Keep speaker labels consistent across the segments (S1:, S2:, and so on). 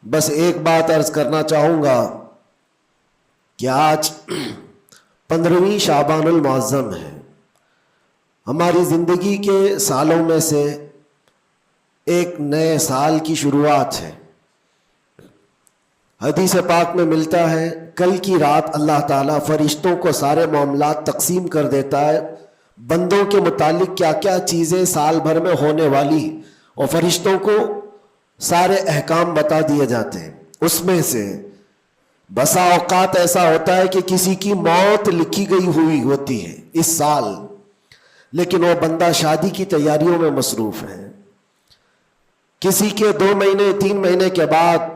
S1: بس ایک بات عرض کرنا چاہوں گا کہ آج 15ویں شعبان المعظم ہے. ہماری زندگی کے سالوں میں سے ایک نئے سال کی شروعات ہے. حدیث پاک میں ملتا ہے کل کی رات اللہ تعالیٰ فرشتوں کو سارے معاملات تقسیم کر دیتا ہے، بندوں کے متعلق کیا کیا چیزیں سال بھر میں ہونے والی، اور فرشتوں کو سارے احکام بتا دیے جاتے ہیں. اس میں سے بسا اوقات ایسا ہوتا ہے کہ کسی کی موت لکھی گئی ہوئی ہوتی ہے اس سال، لیکن وہ بندہ شادی کی تیاریوں میں مصروف ہے. کسی کے 2 مہینے 3 مہینے کے بعد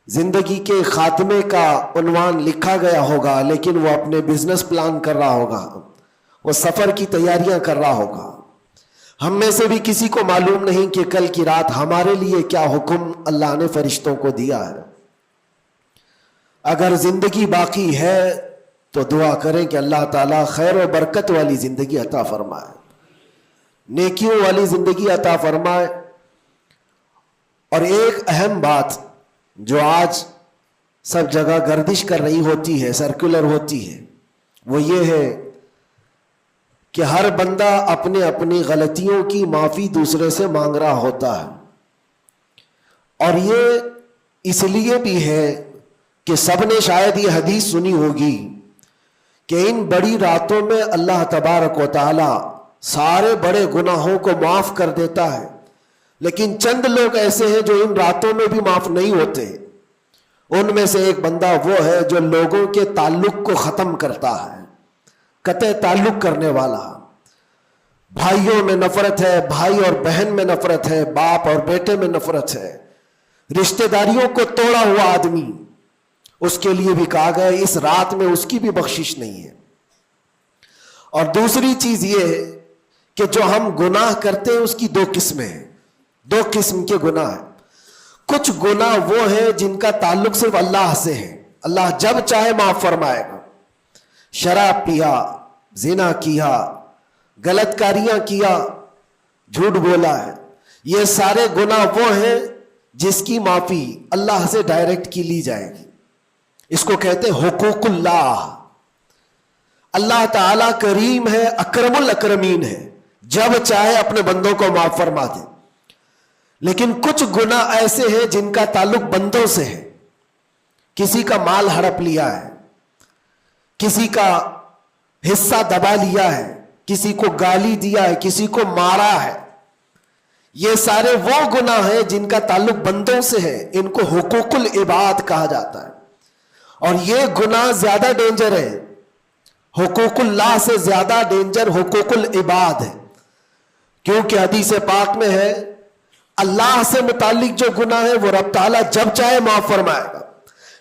S1: زندگی کے خاتمے کا عنوان لکھا گیا ہوگا، لیکن وہ اپنے بزنس پلان کر رہا ہوگا، وہ سفر کی تیاریاں کر رہا ہوگا. ہم میں سے بھی کسی کو معلوم نہیں کہ کل کی رات ہمارے لیے کیا حکم اللہ نے فرشتوں کو دیا ہے. اگر زندگی باقی ہے تو دعا کریں کہ اللہ تعالیٰ خیر و برکت والی زندگی عطا فرمائے، نیکیوں والی زندگی عطا فرمائے. اور ایک اہم بات جو آج سب جگہ گردش کر رہی ہوتی ہے، سرکولر ہوتی ہے، وہ یہ ہے کہ ہر بندہ اپنے اپنی غلطیوں کی معافی دوسرے سے مانگ رہا ہوتا ہے. اور یہ اس لیے بھی ہے کہ سب نے شاید یہ حدیث سنی ہوگی کہ ان بڑی راتوں میں اللہ تبارک و تعالی سارے بڑے گناہوں کو معاف کر دیتا ہے، لیکن چند لوگ ایسے ہیں جو ان راتوں میں بھی معاف نہیں ہوتے. ان میں سے ایک بندہ وہ ہے جو لوگوں کے تعلق کو ختم کرتا ہے، قطع تعلق کرنے والا. بھائیوں میں نفرت ہے، بھائی اور بہن میں نفرت ہے، باپ اور بیٹے میں نفرت ہے، رشتہ داریوں کو توڑا ہوا آدمی، اس کے لیے بھی کہا گیا اس رات میں اس کی بھی بخشش نہیں ہے. اور دوسری چیز یہ ہے کہ جو ہم گناہ کرتے ہیں اس کی 2 قسمیں ہیں، 2 قسم کے گناہ ہیں. کچھ گناہ وہ ہیں جن کا تعلق صرف اللہ سے ہے، اللہ جب چاہے معاف فرمائے گا. شراب پیا، زنا کیا، غلط کاریاں کیا، جھوٹ بولا ہے، یہ سارے گناہ وہ ہیں جس کی معافی اللہ سے ڈائریکٹ کی لی جائے گی. اس کو کہتے ہیں حقوق اللہ. اللہ تعالیٰ کریم ہے، اکرم الاکرمین ہے، جب چاہے اپنے بندوں کو معاف فرما دے. لیکن کچھ گناہ ایسے ہیں جن کا تعلق بندوں سے ہے. کسی کا مال ہڑپ لیا ہے، کسی کا حصہ دبا لیا ہے، کسی کو گالی دیا ہے، کسی کو مارا ہے. یہ سارے وہ گناہ ہیں جن کا تعلق بندوں سے ہے، ان کو حقوق العباد کہا جاتا ہے. اور یہ گناہ زیادہ ڈینجر ہے، حقوق اللہ سے زیادہ ڈینجر حقوق العباد ہے. کیونکہ حدیث پاک میں ہے اللہ سے متعلق جو گناہ ہے وہ رب تعالیٰ جب چاہے معاف فرمائے گا،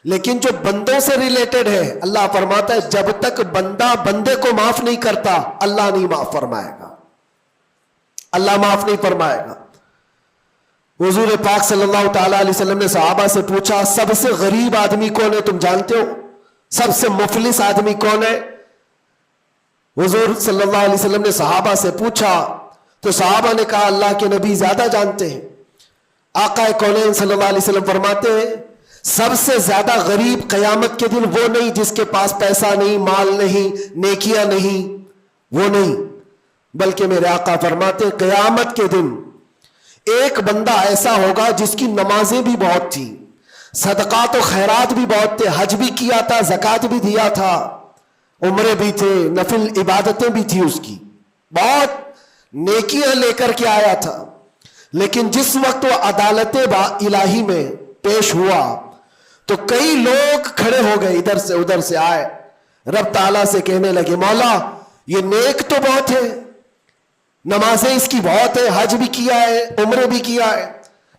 S1: لیکن جو بندوں سے ریلیٹڈ ہے اللہ فرماتا ہے جب تک بندہ بندے کو معاف نہیں کرتا اللہ نہیں معاف فرمائے گا، اللہ معاف نہیں فرمائے گا. حضور پاک صلی اللہ تعالیٰ علیہ وسلم نے صحابہ سے پوچھا سب سے غریب آدمی کون ہے؟ تم جانتے ہو سب سے مفلس آدمی کون ہے؟ حضور صلی اللہ علیہ وسلم نے صحابہ سے پوچھا تو صحابہ نے کہا اللہ کے نبی زیادہ جانتے ہیں. آقا کونین صلی اللہ علیہ وسلم فرماتے ہیں سب سے زیادہ غریب قیامت کے دن وہ نہیں جس کے پاس پیسہ نہیں، مال نہیں، نیکیاں نہیں، وہ نہیں، بلکہ میرے آقا فرماتے ہیں قیامت کے دن ایک بندہ ایسا ہوگا جس کی نمازیں بھی بہت تھی، صدقات و خیرات بھی بہت تھے، حج بھی کیا تھا، زکوٰۃ بھی دیا تھا، عمرے بھی تھے، نفل عبادتیں بھی تھی، اس کی بہت نیکیاں لے کر کے آیا تھا. لیکن جس وقت وہ عدالت الہی میں پیش ہوا تو کئی لوگ کھڑے ہو گئے، ادھر سے ادھر سے آئے، رب تعالیٰ سے کہنے لگے مولا یہ نیک تو بہت ہے، نمازیں اس کی بہت ہے، حج بھی کیا ہے، عمرے بھی کیا ہے،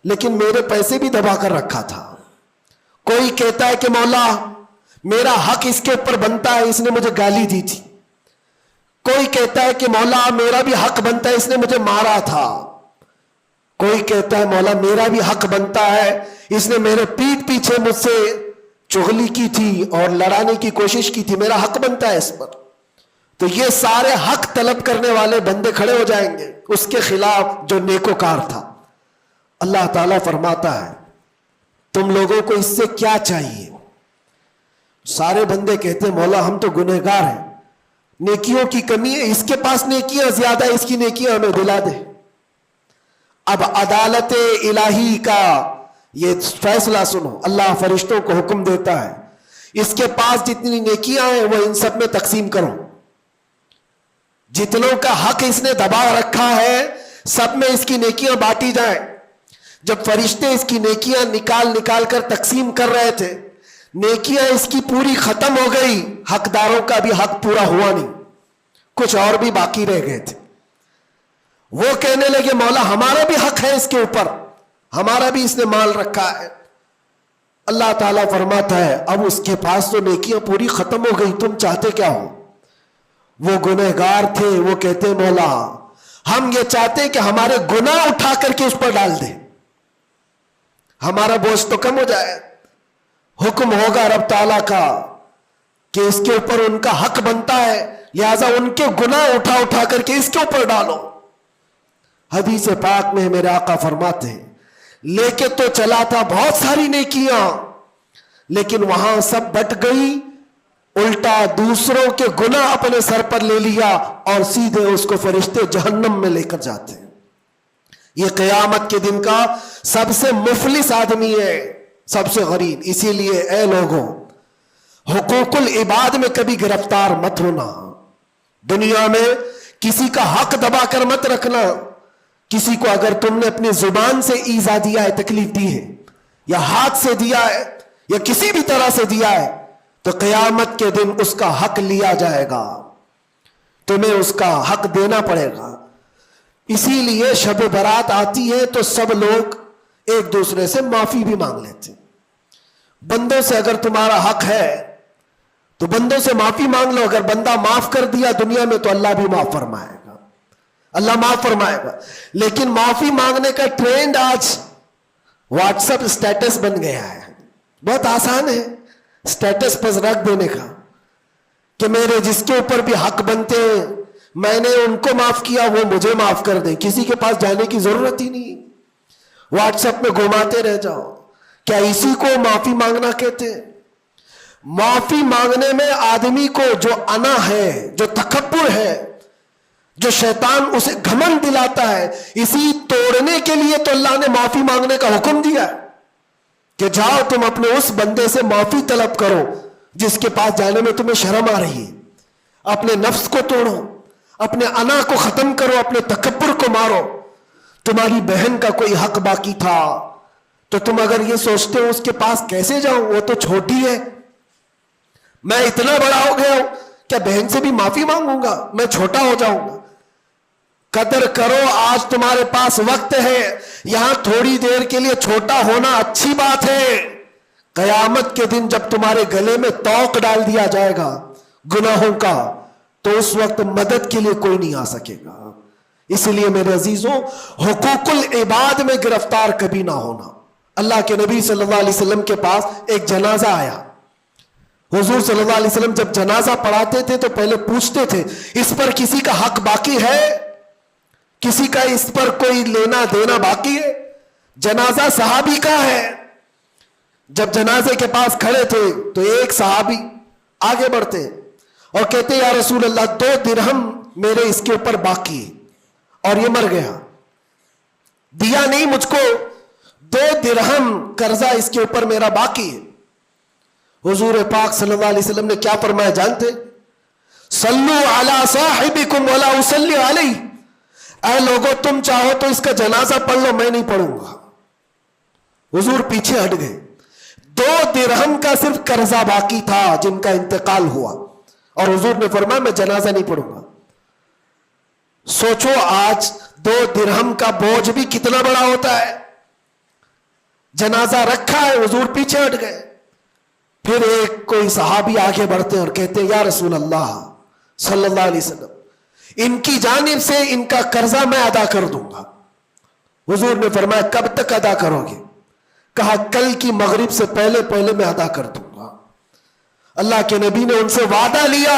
S1: لیکن میرے پیسے بھی دبا کر رکھا تھا. کوئی کہتا ہے کہ مولا میرا حق اس کے اوپر بنتا ہے، اس نے مجھے گالی دی تھی. کوئی کہتا ہے کہ مولا میرا بھی حق بنتا ہے، اس نے مجھے مارا تھا. کوئی کہتا ہے مولا میرا بھی حق بنتا ہے، اس نے میرے پیٹھ پیچھے مجھ سے چغلی کی تھی اور لڑانے کی کوشش کی تھی، میرا حق بنتا ہے اس پر. تو یہ سارے حق طلب کرنے والے بندے کھڑے ہو جائیں گے اس کے خلاف جو نیکوکار تھا. اللہ تعالیٰ فرماتا ہے تم لوگوں کو اس سے کیا چاہیے؟ سارے بندے کہتے ہیں مولا ہم تو گنہگار ہیں، نیکیوں کی کمی ہے، اس کے پاس نیکیاں زیادہ ہے، اس کی نیکیاں ہمیں دلا دے۔ اب عدالت الہی کا یہ فیصلہ سنو، اللہ فرشتوں کو حکم دیتا ہے اس کے پاس جتنی نیکیاں ہیں وہ ان سب میں تقسیم کرو، جتنوں کا حق اس نے دبا رکھا ہے سب میں اس کی نیکیاں بانٹی جائیں۔ جب فرشتے اس کی نیکیاں نکال کر تقسیم کر رہے تھے، نیکیاں اس کی پوری ختم ہو گئی، حقداروں کا بھی حق پورا ہوا نہیں، کچھ اور بھی باقی رہ گئے تھے۔ وہ کہنے لگے مولا ہمارا بھی حق ہے اس کے اوپر، ہمارا بھی اس نے مال رکھا ہے۔ اللہ تعالیٰ فرماتا ہے اب اس کے پاس تو نیکیاں پوری ختم ہو گئی، تم چاہتے کیا ہو؟ وہ گنہگار تھے، وہ کہتے مولا ہم یہ چاہتے کہ ہمارے گناہ اٹھا کر کے اس پر ڈال دے، ہمارا بوجھ تو کم ہو جائے۔ حکم ہوگا رب تعالیٰ کا کہ اس کے اوپر ان کا حق بنتا ہے، لہذا ان کے گناہ اٹھا کر کے اس کے اوپر ڈالو۔ حدیث پاک میں میرے آقا فرماتے ہیں لے کے تو چلا تھا بہت ساری نیکیاں، لیکن وہاں سب بٹ گئی، الٹا دوسروں کے گناہ اپنے سر پر لے لیا اور سیدھے اس کو فرشتے جہنم میں لے کر جاتے ہیں۔ یہ قیامت کے دن کا سب سے مفلس آدمی ہے، سب سے غریب۔ اسی لیے اے لوگوں حقوق العباد میں کبھی گرفتار مت ہونا، دنیا میں کسی کا حق دبا کر مت رکھنا۔ کسی کو اگر تم نے اپنی زبان سے ایذا دیا ہے، تکلیف دی ہے، یا ہاتھ سے دیا ہے، یا کسی بھی طرح سے دیا ہے، تو قیامت کے دن اس کا حق لیا جائے گا، تمہیں اس کا حق دینا پڑے گا۔ اسی لیے شب برات آتی ہے تو سب لوگ ایک دوسرے سے معافی بھی مانگ لیتے ہیں۔ بندوں سے اگر تمہارا حق ہے تو بندوں سے معافی مانگ لو، اگر بندہ معاف کر دیا دنیا میں تو اللہ بھی معاف فرمائے گا، اللہ معاف فرمائے گا۔ لیکن معافی مانگنے کا ٹرینڈ آج واٹس ایپ اسٹیٹس بن گیا ہے، بہت آسان ہے اسٹیٹس پر رکھ دینے کا کہ میرے جس کے اوپر بھی حق بنتے ہیں میں نے ان کو معاف کیا، وہ مجھے معاف کر دیں، کسی کے پاس جانے کی ضرورت ہی نہیں، واٹس ایپ میں گھماتے رہ جاؤ۔ کیا اسی کو معافی مانگنا کہتے ہیں؟ معافی مانگنے میں آدمی کو جو انا ہے، جو تکبر ہے، جو شیطان اسے گھمنڈ دلاتا ہے، اسی توڑنے کے لیے تو اللہ نے معافی مانگنے کا حکم دیا ہے کہ جاؤ تم اپنے اس بندے سے معافی طلب کرو جس کے پاس جانے میں تمہیں شرم آ رہی ہے۔ اپنے نفس کو توڑو، اپنے انا کو ختم کرو، اپنے تکبر کو مارو۔ تمہاری بہن کا کوئی حق باقی تھا تو تم اگر یہ سوچتے ہو اس کے پاس کیسے جاؤں، وہ تو چھوٹی ہے، میں اتنا بڑا ہو گیا ہوں، کیا بہن سے بھی معافی مانگوں گا؟ میں چھوٹا ہو جاؤں گا؟ قدر کرو، آج تمہارے پاس وقت ہے، یہاں تھوڑی دیر کے لیے چھوٹا ہونا اچھی بات ہے۔ قیامت کے دن جب تمہارے گلے میں توق ڈال دیا جائے گا گناہوں کا تو اس وقت مدد کے لیے کوئی نہیں آ سکے گا۔ اس لیے میرے عزیزوں حقوق العباد میں گرفتار کبھی نہ ہونا۔ اللہ کے نبی صلی اللہ علیہ وسلم کے پاس ایک جنازہ آیا، حضور صلی اللہ علیہ وسلم جب جنازہ پڑھاتے تھے تو پہلے پوچھتے تھے اس پر کسی کا حق باقی ہے، کسی کا اس پر کوئی لینا دینا باقی ہے؟ جنازہ صحابی کا ہے۔ جب جنازے کے پاس کھڑے تھے تو ایک صحابی آگے بڑھتے اور کہتے یا رسول اللہ 2 درہم میرے اس کے اوپر باقی ہے اور یہ مر گیا، دیا نہیں مجھ کو، 2 درہم قرضہ اس کے اوپر میرا باقی ہے۔ حضور پاک صلی اللہ علیہ وسلم نے کیا فرمایا جانتے؟ صلو علی صاحبکم ولا اصلی علیہ، اے لوگوں تم چاہو تو اس کا جنازہ پڑھ لو، میں نہیں پڑھوں گا۔ حضور پیچھے ہٹ گئے، 2 درہم کا صرف قرضہ باقی تھا جن کا انتقال ہوا، اور حضور نے فرمایا میں جنازہ نہیں پڑھوں گا۔ سوچو آج 2 درہم کا بوجھ بھی کتنا بڑا ہوتا ہے۔ جنازہ رکھا ہے، حضور پیچھے ہٹ گئے۔ پھر ایک کوئی صحابی آگے بڑھتے اور کہتے یا رسول اللہ صلی اللہ علیہ وسلم ان کی جانب سے ان کا قرضہ میں ادا کر دوں گا۔ حضور نے فرمایا کب تک ادا کرو گے؟ کہا کل کی مغرب سے پہلے میں ادا کر دوں گا۔ اللہ کے نبی نے ان سے وعدہ لیا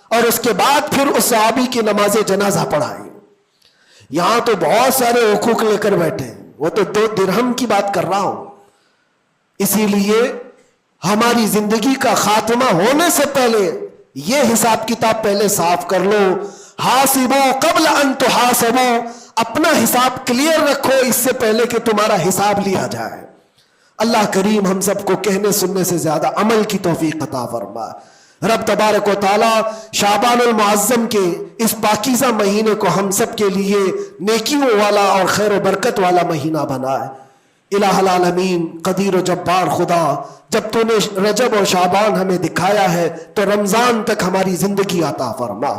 S1: اور اس کے بعد پھر اس صحابی کی نماز جنازہ پڑھائی۔ یہاں تو بہت سارے حقوق لے کر بیٹھے ہیں، وہ تو 2 درہم کی بات کر رہا ہوں۔ اسی لیے ہماری زندگی کا خاتمہ ہونے سے پہلے یہ حساب کتاب پہلے صاف کر لو. حاسبو قبل ان تحاسبو, اپنا حساب کلیئر رکھو اس سے پہلے کہ تمہارا حساب لیا جائے. اللہ کریم ہم سب کو کہنے سننے سے زیادہ عمل کی توفیق عطا فرما. رب تبارک و تعالی شعبان المعظم کے اس پاکیزہ مہینے کو ہم سب کے لیے نیکیوں والا اور خیر و برکت والا مہینہ بنائے. الہ العالمین قدیر و جبار خدا, جب تو نے رجب اور شعبان ہمیں دکھایا ہے تو رمضان تک ہماری زندگی عطا فرما.